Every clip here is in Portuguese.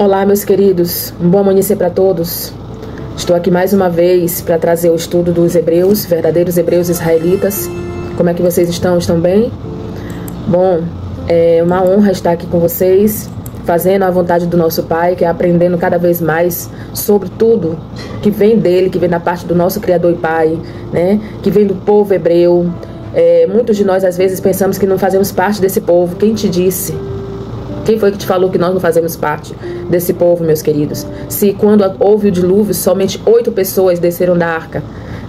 Olá, meus queridos, um bom amanhecer para todos. Estou aqui mais uma vez para trazer o estudo dos hebreus, verdadeiros hebreus israelitas. Como é que vocês estão? Estão bem? Bom, é uma honra estar aqui com vocês, fazendo a vontade do nosso Pai, que é aprendendo cada vez mais sobre tudo que vem dele, que vem da parte do nosso Criador e Pai, né? Que vem do povo hebreu. Muitos de nós às vezes pensamos que não fazemos parte desse povo. Quem te disse? Quem foi que te falou que nós não fazemos parte desse povo, meus queridos? Se quando houve o dilúvio, somente 8 pessoas desceram da arca,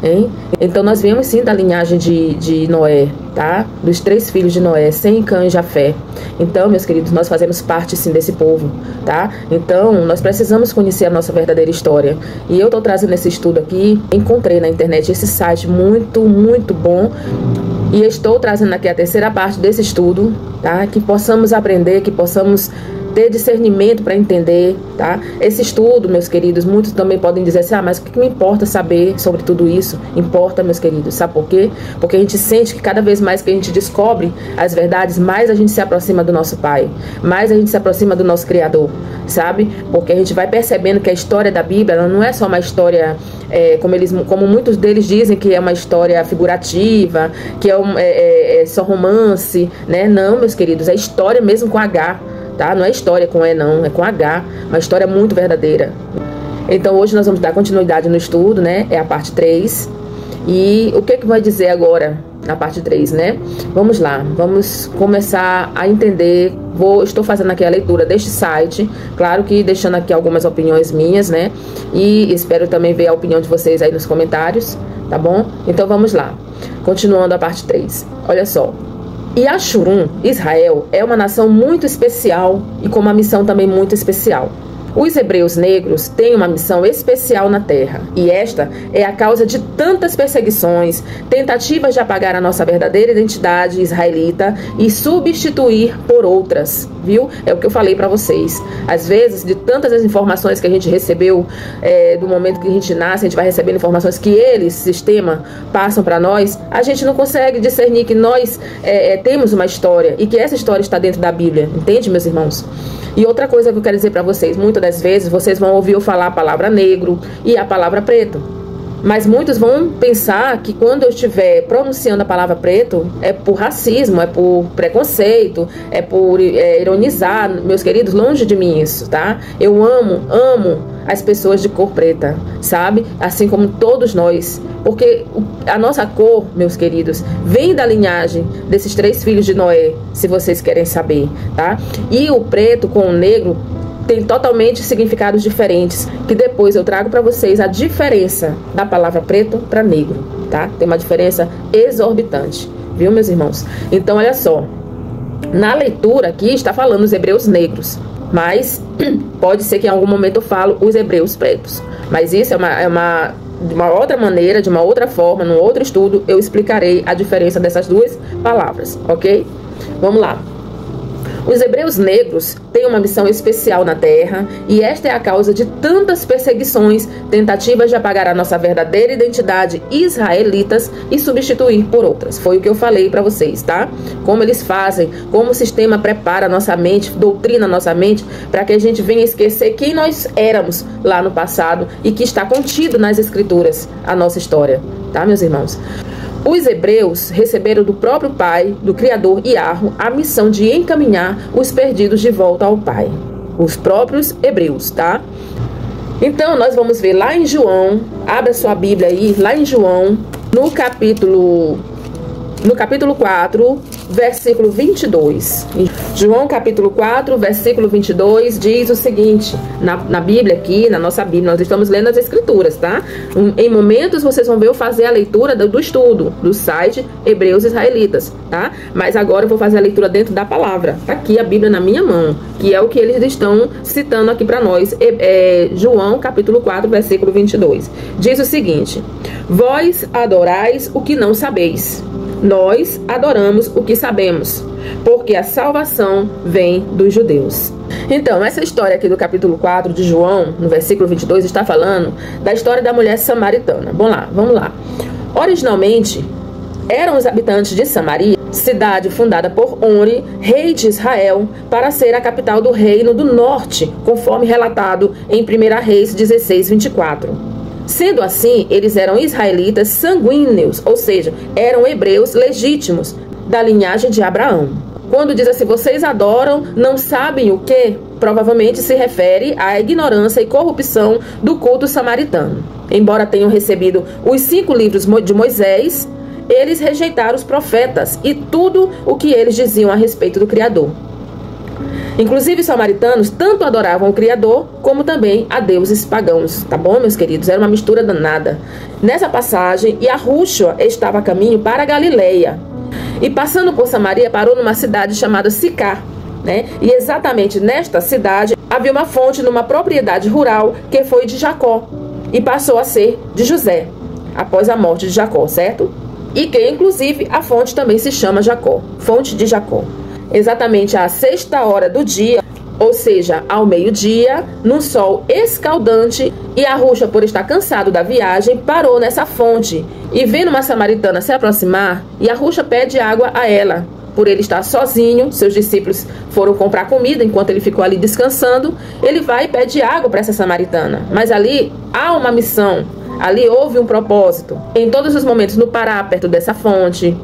hein? Então nós viemos sim da linhagem de Noé, tá? Dos 3 filhos de Noé, Sem, Cã e Jafé. Então, meus queridos, nós fazemos parte sim desse povo, tá? Então, nós precisamos conhecer a nossa verdadeira história. E eu tô trazendo esse estudo aqui, encontrei na internet esse site muito, muito bom. E estou trazendo aqui a terceira parte desse estudo, tá? Que possamos aprender, que possamos ter discernimento para entender, tá? Esse estudo, meus queridos, muitos também podem dizer assim, mas o que me importa saber sobre tudo isso? Importa, meus queridos, sabe por quê? Porque a gente sente que cada vez mais que a gente descobre as verdades, mais a gente se aproxima do nosso Pai, mais a gente se aproxima do nosso Criador, sabe? Porque a gente vai percebendo que a história da Bíblia, ela não é só uma história, como muitos deles dizem que é uma história figurativa, que é só romance, né? Não, meus queridos, é história mesmo com H, tá? Não é história com E, não, é com H, uma história muito verdadeira. Então hoje nós vamos dar continuidade no estudo, né? É a parte 3. E o que vai dizer agora na parte 3, né? Vamos lá, vamos começar a entender. Estou fazendo aqui a leitura deste site, claro que deixando aqui algumas opiniões minhas, né? E espero também ver a opinião de vocês aí nos comentários, tá bom? Então vamos lá, continuando a parte 3. Olha só. E Ashurum, Israel, é uma nação muito especial e com uma missão também muito especial. Os hebreus negros têm uma missão especial na terra, e esta é a causa de tantas perseguições, tentativas de apagar a nossa verdadeira identidade israelita e substituir por outras, viu? É o que eu falei para vocês. Às vezes, de tantas as informações que a gente recebeu, do momento que a gente nasce, a gente vai recebendo informações que eles, sistema, passam para nós, a gente não consegue discernir que nós temos uma história e que essa história está dentro da Bíblia, entende, meus irmãos? E outra coisa que eu quero dizer para vocês, muitas das vezes vocês vão ouvir eu falar a palavra negro e a palavra preto. Mas muitos vão pensar que quando eu estiver pronunciando a palavra preto, é por racismo, é por preconceito, é por ironizar. Meus queridos, longe de mim isso, tá? Eu amo as pessoas de cor preta, sabe? Assim como todos nós. Porque a nossa cor, meus queridos, vem da linhagem desses 3 filhos de Noé, se vocês querem saber, tá? E o preto com o negro tem totalmente significados diferentes, que depois eu trago para vocês a diferença da palavra preto para negro, tá? Tem uma diferença exorbitante, viu, meus irmãos? Então, olha só, na leitura aqui está falando os hebreus negros, mas pode ser que em algum momento eu falo os hebreus pretos, mas isso de uma outra maneira, de uma outra forma, num outro estudo, eu explicarei a diferença dessas duas palavras, ok? Vamos lá. Os hebreus negros têm uma missão especial na terra, e esta é a causa de tantas perseguições, tentativas de apagar a nossa verdadeira identidade israelitas e substituir por outras. Foi o que eu falei para vocês, tá? Como eles fazem, como o sistema prepara a nossa mente, doutrina a nossa mente, para que a gente venha esquecer quem nós éramos lá no passado e que está contido nas escrituras a nossa história, tá, meus irmãos? Os hebreus receberam do próprio Pai, do Criador Yahweh, a missão de encaminhar os perdidos de volta ao Pai. Os próprios hebreus, tá? Então, nós vamos ver lá em João, abra sua Bíblia aí, lá em João, no capítulo 4, versículo 22. João capítulo 4, versículo 22 diz o seguinte, na Bíblia aqui, na nossa Bíblia, nós estamos lendo as escrituras, tá? Em momentos vocês vão ver eu fazer a leitura do estudo, do site Hebreus Israelitas, tá? Mas agora eu vou fazer a leitura dentro da palavra. Tá aqui a Bíblia na minha mão, que é o que eles estão citando aqui para nós. João capítulo 4, versículo 22. Diz o seguinte: vós adorais o que não sabeis. Nós adoramos o que sabemos, porque a salvação vem dos judeus. Então, essa história aqui do capítulo 4 de João, no versículo 22, está falando da história da mulher samaritana. Vamos lá. Originalmente, eram os habitantes de Samaria, cidade fundada por Onri, rei de Israel, para ser a capital do reino do norte, conforme relatado em 1 Reis 16:24. Sendo assim, eles eram israelitas sanguíneos, ou seja, eram hebreus legítimos, da linhagem de Abraão. Quando diz assim, vocês adoram, não sabem o que? Provavelmente se refere à ignorância e corrupção do culto samaritano. Embora tenham recebido os 5 livros de Moisés, eles rejeitaram os profetas e tudo o que eles diziam a respeito do Criador. Inclusive, os samaritanos tanto adoravam o Criador, como também a deuses pagãos. Tá bom, meus queridos? Era uma mistura danada. Nessa passagem, Yahushua estava a caminho para a Galileia. E passando por Samaria, parou numa cidade chamada Sicar, né? E exatamente nesta cidade, havia uma fonte numa propriedade rural que foi de Jacó. E passou a ser de José, após a morte de Jacó, certo? E que, inclusive, a fonte também se chama Jacó, fonte de Jacó. Exatamente à 6ª hora do dia, ou seja, ao meio-dia, num sol escaldante, Yahushua, por estar cansado da viagem, parou nessa fonte. E vendo uma samaritana se aproximar, Yahushua pede água a ela. Por ele estar sozinho, seus discípulos foram comprar comida enquanto ele ficou ali descansando. Ele vai e pede água para essa samaritana. Mas ali há uma missão, ali houve um propósito. Em todos os momentos, no parar perto dessa fonte,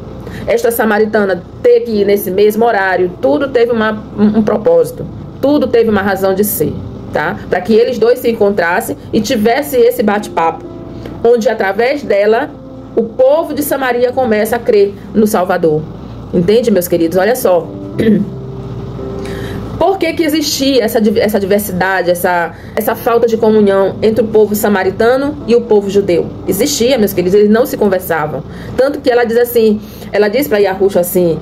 esta samaritana ter que ir nesse mesmo horário, tudo teve um propósito, tudo teve uma razão de ser, tá? Para que eles dois se encontrassem e tivessem esse bate-papo, onde através dela o povo de Samaria começa a crer no Salvador. Entende, meus queridos? Olha só. Por que existia essa diversidade, essa falta de comunhão entre o povo samaritano e o povo judeu? Existia, meus queridos, eles não se conversavam. Tanto que ela diz assim, ela diz para Yahushua assim,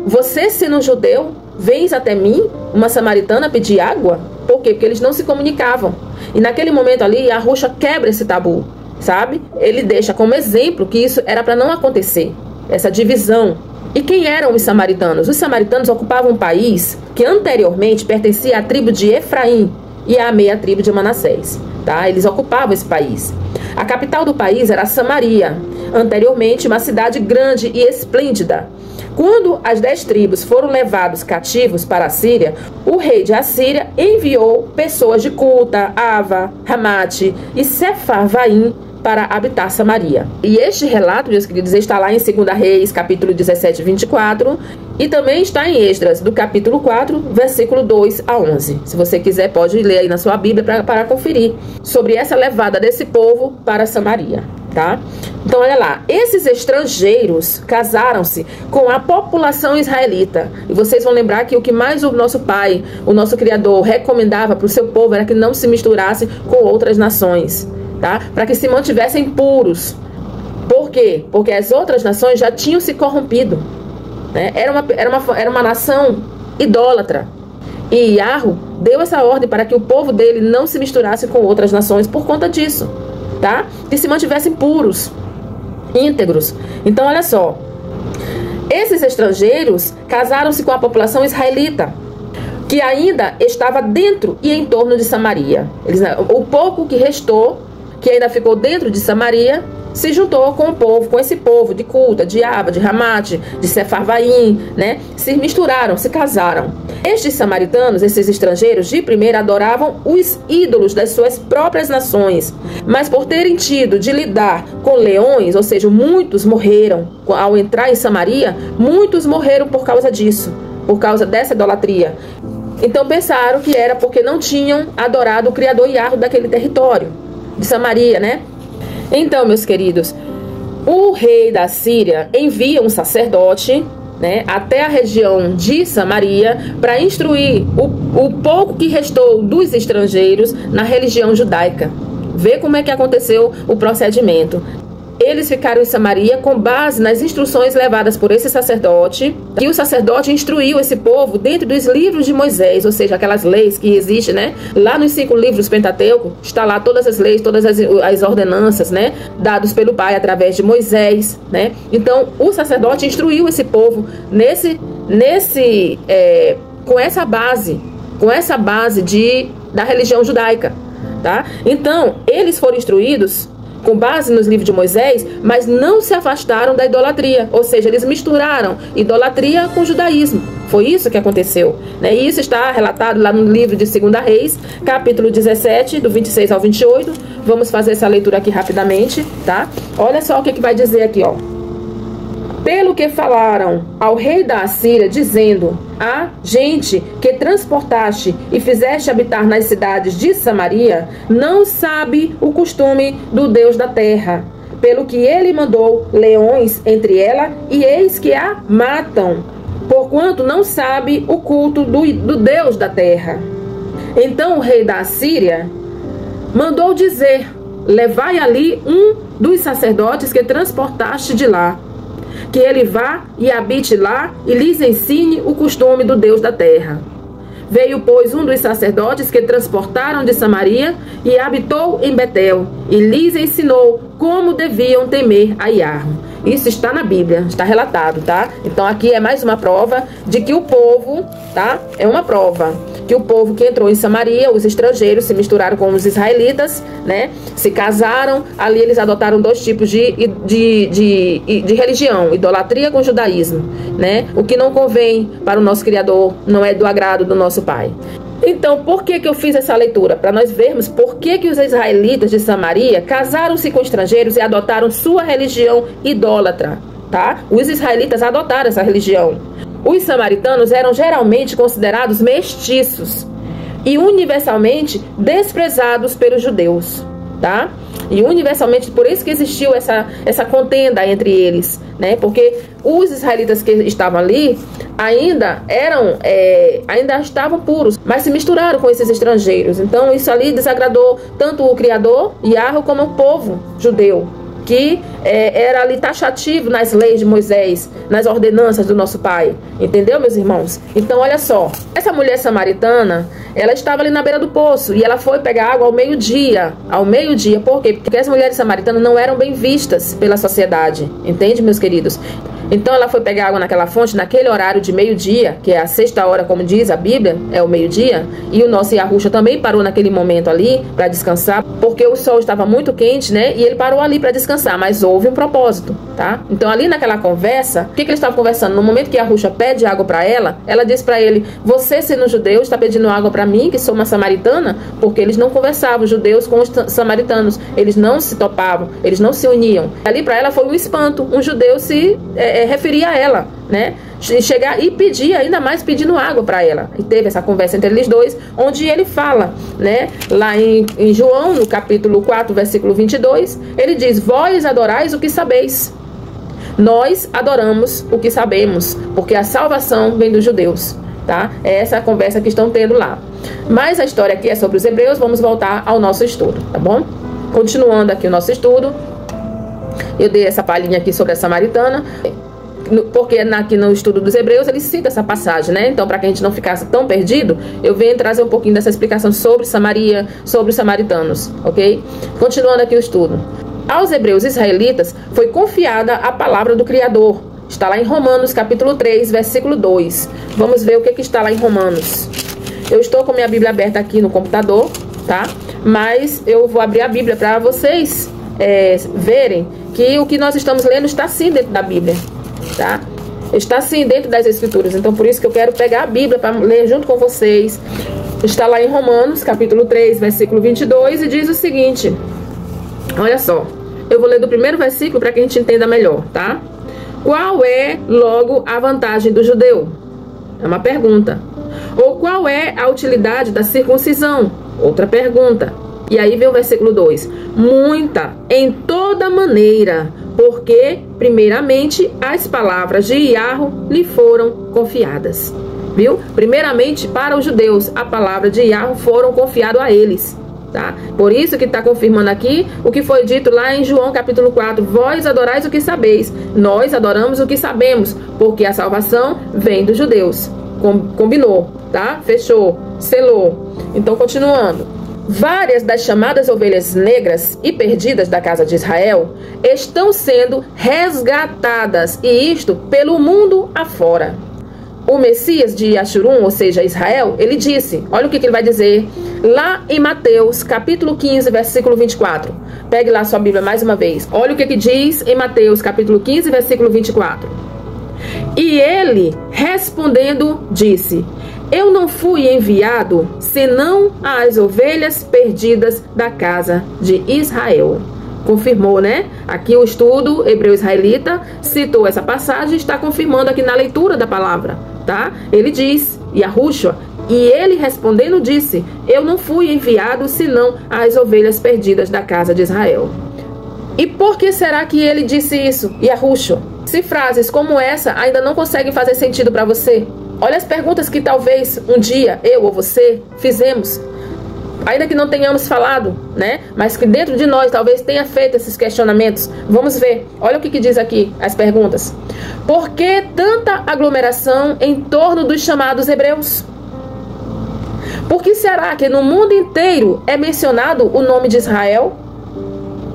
você sendo um judeu, vens até mim, uma samaritana, pedir água? Por quê? Porque eles não se comunicavam. E naquele momento ali, Yahushua quebra esse tabu, sabe? Ele deixa como exemplo que isso era para não acontecer, essa divisão. E quem eram os samaritanos? Os samaritanos ocupavam um país que anteriormente pertencia à tribo de Efraim e à meia tribo de Manassés. Tá? Eles ocupavam esse país. A capital do país era Samaria, anteriormente uma cidade grande e esplêndida. Quando as 10 tribos foram levados cativos para a Síria, o rei de Assíria enviou pessoas de Cuta, Ava, Ramate e Sefarvaim para habitar Samaria. E este relato, meus queridos, está lá em 2 Reis, capítulo 17, 24, e também está em Esdras, do capítulo 4, versículo 2 a 11. Se você quiser, pode ler aí na sua Bíblia para conferir sobre essa levada desse povo para Samaria, tá? Então, olha lá, esses estrangeiros casaram-se com a população israelita. E vocês vão lembrar que o que mais o nosso pai, o nosso Criador, recomendava para o seu povo era que não se misturasse com outras nações, tá? Para que se mantivessem puros. Por quê? Porque as outras nações já tinham se corrompido, né? Era uma nação idólatra. E Yahu deu essa ordem para que o povo dele não se misturasse com outras nações por conta disso, tá? Que se mantivessem puros, íntegros. Então, olha só. Esses estrangeiros casaram-se com a população israelita, que ainda estava dentro e em torno de Samaria. O pouco que restou, que ainda ficou dentro de Samaria, se juntou com o povo, com esse povo de Cuta, de Ava, de Ramate, de Sefarvaim, né? Se misturaram, se casaram. Estes samaritanos, esses estrangeiros, de primeira adoravam os ídolos das suas próprias nações, mas por terem tido de lidar com leões, ou seja, muitos morreram ao entrar em Samaria, muitos morreram por causa disso, por causa dessa idolatria. Então pensaram que era porque não tinham adorado o Criador Yahu daquele território de Samaria, né? Então, meus queridos, o rei da Síria envia um sacerdote, né, até a região de Samaria para instruir o pouco que restou dos estrangeiros na religião judaica. Vê como é que aconteceu o procedimento. Eles ficaram em Samaria com base nas instruções levadas por esse sacerdote, e o sacerdote instruiu esse povo dentro dos livros de Moisés, ou seja, aquelas leis que existem, né? Lá nos 5 livros Pentateuco, está lá todas as leis, todas as ordenanças, né? Dados pelo Pai através de Moisés, né? Então, o sacerdote instruiu esse povo com essa base da religião judaica, tá? Então, eles foram instruídos com base nos livros de Moisés, mas não se afastaram da idolatria. Ou seja, eles misturaram idolatria com judaísmo. Foi isso que aconteceu, né? E isso está relatado lá no livro de 2 Reis, capítulo 17, do 26 ao 28. Vamos fazer essa leitura aqui rapidamente, tá? Olha só o que vai dizer aqui, ó. Pelo que falaram ao rei da Assíria, dizendo: a gente que transportaste e fizeste habitar nas cidades de Samaria, não sabe o costume do Deus da terra, pelo que ele mandou leões entre ela, e eis que a matam, porquanto não sabe o culto do Deus da terra. Então o rei da Assíria mandou dizer: levai ali um dos sacerdotes que transportaste de lá, que ele vá e habite lá e lhes ensine o costume do Deus da terra. Veio, pois, um dos sacerdotes que transportaram de Samaria e habitou em Betel, e lhes ensinou como deviam temer a Iarro. Isso está na Bíblia, está relatado, tá? Então aqui é mais uma prova de que o povo, tá? É uma prova que o povo que entrou em Samaria, os estrangeiros, se misturaram com os israelitas, né? Se casaram, ali eles adotaram dois tipos de religião, idolatria com judaísmo, né? O que não convém para o nosso Criador, não é do agrado do nosso Pai. Então, por que eu fiz essa leitura? Para nós vermos por que os israelitas de Samaria casaram-se com estrangeiros e adotaram sua religião idólatra, tá? Os israelitas adotaram essa religião. Os samaritanos eram geralmente considerados mestiços e universalmente desprezados pelos judeus, tá? E universalmente, por isso que existiu essa contenda entre eles, né? Porque os israelitas que estavam ali ainda estavam puros, mas se misturaram com esses estrangeiros. Então isso ali desagradou tanto o Criador, Iarro, como o povo judeu, que era ali taxativo nas leis de Moisés, nas ordenanças do nosso Pai. Entendeu, meus irmãos? Então, olha só. Essa mulher samaritana, ela estava ali na beira do poço e ela foi pegar água ao meio-dia. Ao meio-dia. Por quê? Porque as mulheres samaritanas não eram bem vistas pela sociedade. Entende, meus queridos? Então ela foi pegar água naquela fonte, naquele horário de meio-dia, que é a sexta hora, como diz a Bíblia, é o meio-dia. E o nosso Yahushua também parou naquele momento ali para descansar, porque o sol estava muito quente, né? E ele parou ali para descansar, mas houve um propósito, tá? Então ali naquela conversa, o que eles estavam conversando? No momento que Yahushua pede água para ela diz para ele: você, sendo judeu, está pedindo água para mim, que sou uma samaritana? Porque eles não conversavam, os judeus com os samaritanos, eles não se topavam, eles não se uniam. Ali para ela foi um espanto, um judeu se referia a ela, né? Chegar e pedir, ainda mais pedindo água para ela. E teve essa conversa entre eles dois, onde ele fala, né? Lá em João, no capítulo 4, versículo 22, ele diz: vós adorais o que sabeis. Nós adoramos o que sabemos, porque a salvação vem dos judeus, tá? É essa a conversa que estão tendo lá. Mas a história aqui é sobre os hebreus, vamos voltar ao nosso estudo, tá bom? Continuando aqui o nosso estudo, eu dei essa palhinha aqui sobre a samaritana, porque aqui no estudo dos hebreus ele cita essa passagem, né? Então, para que a gente não ficasse tão perdido, eu venho trazer um pouquinho dessa explicação sobre Samaria, sobre os samaritanos, ok? Continuando aqui o estudo. Aos hebreus israelitas foi confiada a palavra do Criador. Está lá em Romanos, capítulo 3, versículo 2. Vamos ver o que está lá em Romanos. Eu estou com minha Bíblia aberta aqui no computador, tá? Mas eu vou abrir a Bíblia para vocês verem que o que nós estamos lendo está sim dentro da Bíblia, tá? Está sim dentro das Escrituras. Então por isso que eu quero pegar a Bíblia para ler junto com vocês. Está lá em Romanos, capítulo 3, versículo 22, e diz o seguinte: olha só, eu vou ler do primeiro versículo para que a gente entenda melhor, tá? Qual é, logo, a vantagem do judeu? É uma pergunta. Ou qual é a utilidade da circuncisão? Outra pergunta. E aí vem o versículo 2. Muita, em toda maneira, porque, primeiramente, as palavras de Iarro lhe foram confiadas. Viu? Primeiramente, para os judeus, a palavra de Iarro foram confiadas a eles. Tá? Por isso que está confirmando aqui o que foi dito lá em João capítulo 4. Vós adorais o que sabeis, nós adoramos o que sabemos, porque a salvação vem dos judeus. Combinou, tá? Fechou, selou. Então, continuando. Várias das chamadas ovelhas negras e perdidas da casa de Israel estão sendo resgatadas, e isto pelo mundo afora. o Messias de Yashurum, ou seja, Israel, ele disse, olha o que ele vai dizer lá em Mateus, capítulo 15, versículo 24. Pegue lá a sua Bíblia mais uma vez. Olha o que diz em Mateus, capítulo 15, versículo 24. E ele, respondendo, disse: eu não fui enviado, senão às ovelhas perdidas da casa de Israel. Confirmou, né? Aqui o estudo hebreu-israelita citou essa passagem, está confirmando aqui na leitura da palavra, tá? Ele diz, Yahushua, e ele respondendo disse: eu não fui enviado, senão às ovelhas perdidas da casa de Israel. E por que será que ele disse isso, Yahushua? Se frases como essa ainda não conseguem fazer sentido para você, olha as perguntas que talvez um dia eu ou você fizemos, ainda que não tenhamos falado, né? Mas que dentro de nós talvez tenha feito esses questionamentos. Vamos ver. Olha o que diz aqui as perguntas. Por que tanta aglomeração em torno dos chamados hebreus? Por que será que no mundo inteiro é mencionado o nome de Israel?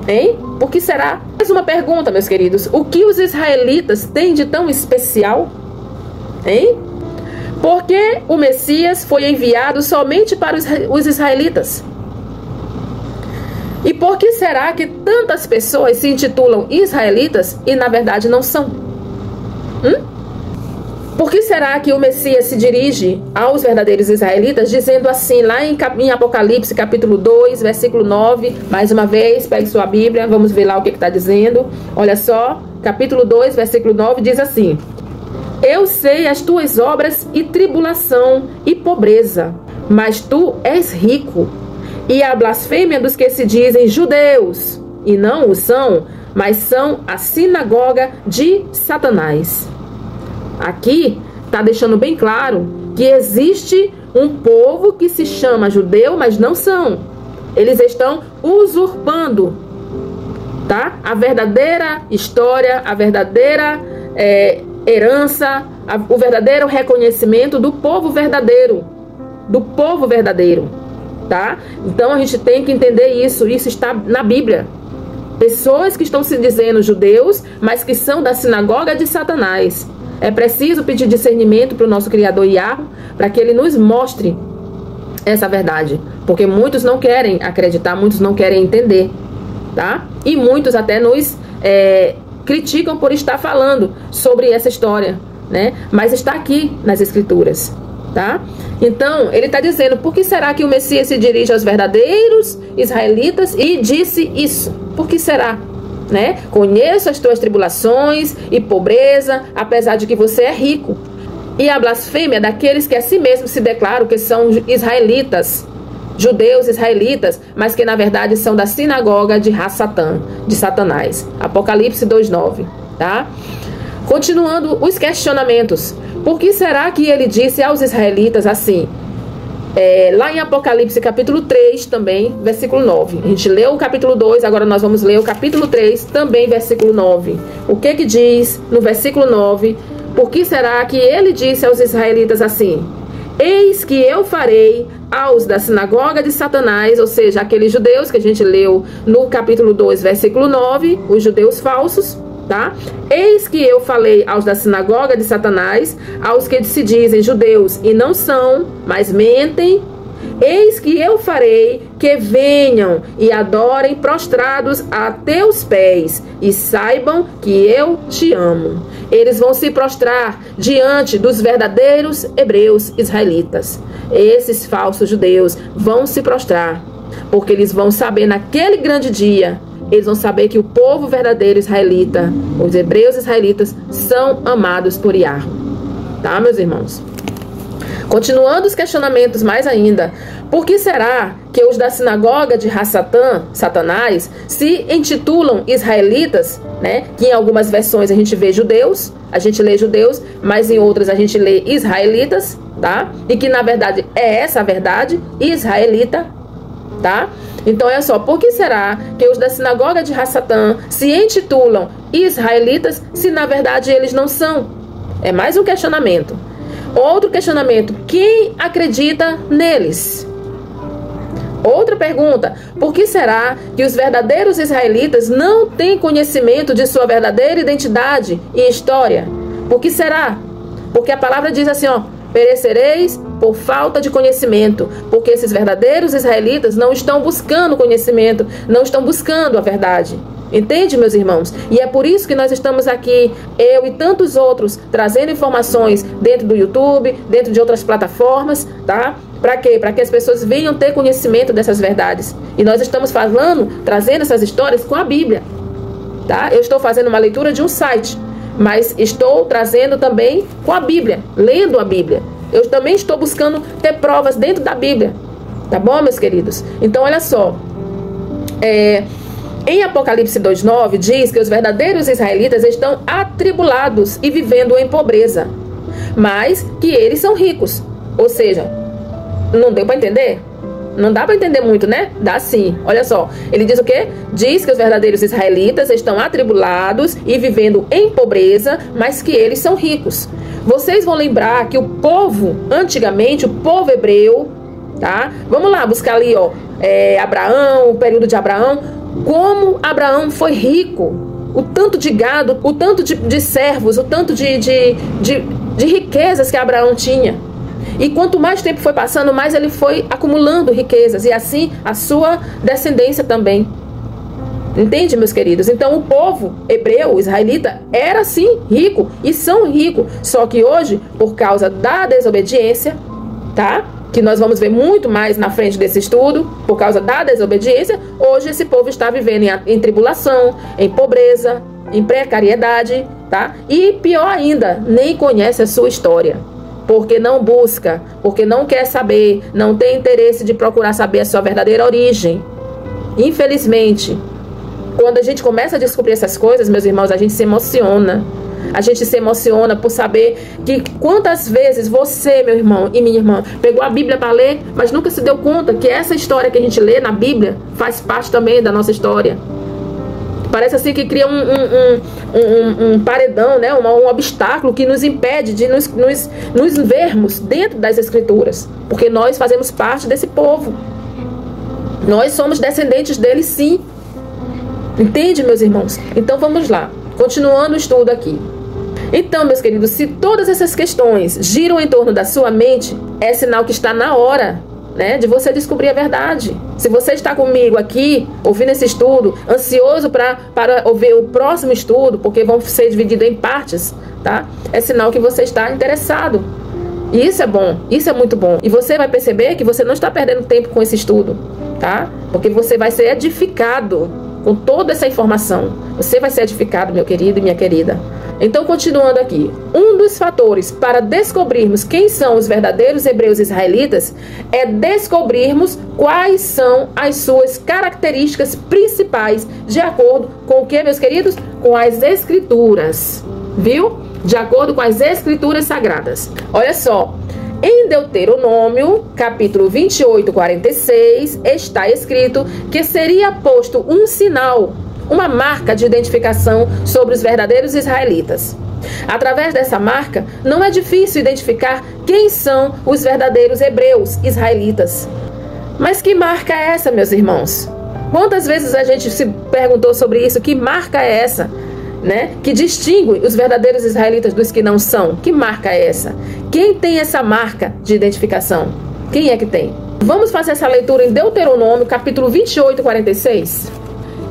Hein? Por que será? Mais uma pergunta, meus queridos. O que os israelitas têm de tão especial? Hein? Por que o Messias foi enviado somente para os israelitas? E por que será que tantas pessoas se intitulam israelitas e na verdade não são? Por que será que o Messias se dirige aos verdadeiros israelitas dizendo assim, lá em Apocalipse capítulo 2, versículo 9, mais uma vez, pegue sua Bíblia, vamos ver lá o que está dizendo. Olha só, capítulo 2, versículo 9 diz assim: eu sei as tuas obras e tribulação e pobreza, mas tu és rico. E a blasfêmia dos que se dizem judeus, e não o são, mas são a sinagoga de Satanás. Aqui está deixando bem claro que existe um povo que se chama judeu, mas não são. Eles estão usurpando, tá? A verdadeira história, a verdadeira herança, o verdadeiro reconhecimento do povo verdadeiro, tá? Então a gente tem que entender isso está na Bíblia. Pessoas que estão se dizendo judeus, mas que são da sinagoga de Satanás. É preciso pedir discernimento para o nosso Criador Yahweh, para que ele nos mostre essa verdade, porque muitos não querem acreditar, muitos não querem entender, tá? E muitos até nos criticam por estar falando sobre essa história, né? Mas está aqui nas Escrituras, tá? Então, ele está dizendo, por que será que o Messias se dirige aos verdadeiros israelitas e disse isso? Por que será? Né? Conheço as tuas tribulações e pobreza, apesar de que você é rico. E a blasfêmia daqueles que a si mesmos se declaram que são israelitas, judeus israelitas, mas que na verdade são da sinagoga de Hassatã, de Satanás. Apocalipse 2:9, tá? Continuando os questionamentos. Por que será que ele disse aos israelitas assim? Lá em Apocalipse capítulo 3 também, versículo 9. A gente leu o capítulo 2, agora nós vamos ler o capítulo 3, também versículo 9. O que diz no versículo 9? Por que será que ele disse aos israelitas assim? Eis que eu farei aos da sinagoga de Satanás, ou seja, aqueles judeus que a gente leu no capítulo 2, versículo 9, os judeus falsos, tá? Eis que eu falei aos da sinagoga de Satanás, aos que se dizem judeus e não são, mas mentem. Eis que eu farei que venham e adorem prostrados a teus pés e saibam que eu te amo. Eles vão se prostrar diante dos verdadeiros hebreus israelitas. Esses falsos judeus vão se prostrar, porque eles vão saber naquele grande dia, eles vão saber que o povo verdadeiro israelita, os hebreus israelitas, são amados por Yahweh. Tá, meus irmãos? Continuando os questionamentos mais ainda, por que será que os da sinagoga de Hassatã, Satanás, se intitulam israelitas, né? Que em algumas versões a gente vê judeus, a gente lê judeus, mas em outras a gente lê israelitas, tá? E que na verdade é essa a verdade, israelita, tá? Então olha só, por que será que os da sinagoga de Hassatã se intitulam israelitas, se na verdade eles não são? É mais um questionamento. Outro questionamento, quem acredita neles? Outra pergunta, por que será que os verdadeiros israelitas não têm conhecimento de sua verdadeira identidade e história? Por que será? Porque a palavra diz assim, ó, perecereis por falta de conhecimento, porque esses verdadeiros israelitas não estão buscando conhecimento, não estão buscando a verdade. Entende, meus irmãos? E é por isso que nós estamos aqui, eu e tantos outros, trazendo informações dentro do YouTube, dentro de outras plataformas, tá? Para quê? Para que as pessoas venham ter conhecimento dessas verdades. E nós estamos falando, trazendo essas histórias com a Bíblia, tá? Eu estou fazendo uma leitura de um site, mas estou trazendo também com a Bíblia, lendo a Bíblia. Eu também estou buscando ter provas dentro da Bíblia, tá bom, meus queridos? Então, olha só, em Apocalipse 2:9 diz que os verdadeiros israelitas estão atribulados e vivendo em pobreza, mas que eles são ricos. Ou seja, não deu para entender? Não dá para entender muito, né? Dá sim. Olha só, ele diz o quê? Diz que os verdadeiros israelitas estão atribulados e vivendo em pobreza, mas que eles são ricos. Vocês vão lembrar que o povo, antigamente, o povo hebreu, tá? Vamos lá buscar ali, ó, Abraão, o período de Abraão. Como Abraão foi rico, o tanto de gado, o tanto de servos, o tanto de riquezas que Abraão tinha. E quanto mais tempo foi passando, mais ele foi acumulando riquezas, e assim a sua descendência também. Entende, meus queridos? Então o povo hebreu, israelita, era sim rico, e são ricos, só que hoje, por causa da desobediência, tá? Que nós vamos ver muito mais na frente desse estudo, por causa da desobediência, hoje esse povo está vivendo em tribulação, em pobreza, em precariedade, tá? E pior ainda, nem conhece a sua história, porque não busca, porque não quer saber, não tem interesse de procurar saber a sua verdadeira origem. Infelizmente, quando a gente começa a descobrir essas coisas, meus irmãos, a gente se emociona. A gente se emociona por saber que quantas vezes você, meu irmão e minha irmã, pegou a Bíblia para ler, mas nunca se deu conta que essa história que a gente lê na Bíblia faz parte também da nossa história. Parece assim que cria um paredão, né? Um obstáculo que nos impede de nos vermos dentro das Escrituras, porque nós fazemos parte desse povo. Nós somos descendentes dele, sim. Entende, meus irmãos? Então vamos lá. Continuando o estudo aqui. Então, meus queridos, se todas essas questões giram em torno da sua mente, é sinal que está na hora, né, de você descobrir a verdade. Se você está comigo aqui, ouvindo esse estudo, ansioso para ouvir o próximo estudo, porque vão ser divididos em partes, tá? É sinal que você está interessado. E isso é bom, isso é muito bom. E você vai perceber que você não está perdendo tempo com esse estudo, tá? Porque você vai ser edificado com toda essa informação. Você vai ser edificado, meu querido e minha querida. Então, continuando aqui, um dos fatores para descobrirmos quem são os verdadeiros hebreus israelitas é descobrirmos quais são as suas características principais, de acordo com o que, meus queridos? Com as Escrituras, viu? De acordo com as Escrituras Sagradas. Olha só, em Deuteronômio, capítulo 28, 46, está escrito que seria posto um sinal, uma marca de identificação sobre os verdadeiros israelitas. Através dessa marca, não é difícil identificar quem são os verdadeiros hebreus israelitas. Mas que marca é essa, meus irmãos? Quantas vezes a gente se perguntou sobre isso? Que marca é essa, né? Que distingue os verdadeiros israelitas dos que não são? Que marca é essa? Quem tem essa marca de identificação? Quem é que tem? Vamos fazer essa leitura em Deuteronômio, capítulo 28, 46.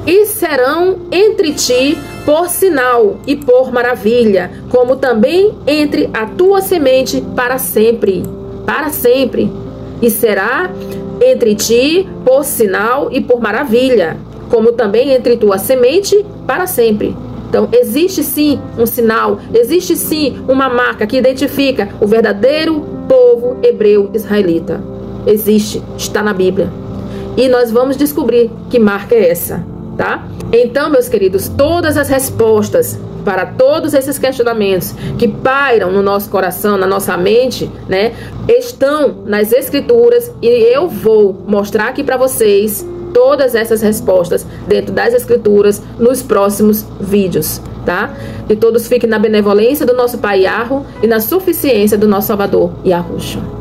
E serão entre ti por sinal e por maravilha, como também entre a tua semente para sempre. Para sempre. E será entre ti por sinal e por maravilha, como também entre tua semente para sempre. Então, existe sim um sinal, existe sim uma marca que identifica o verdadeiro povo hebreu israelita. Existe, está na Bíblia. E nós vamos descobrir que marca é essa, tá? Então, meus queridos, todas as respostas para todos esses questionamentos que pairam no nosso coração, na nossa mente, né, estão nas Escrituras, e eu vou mostrar aqui para vocês todas essas respostas dentro das Escrituras nos próximos vídeos, tá? E todos fiquem na benevolência do nosso Pai Yahweh e na suficiência do nosso Salvador Yahushua.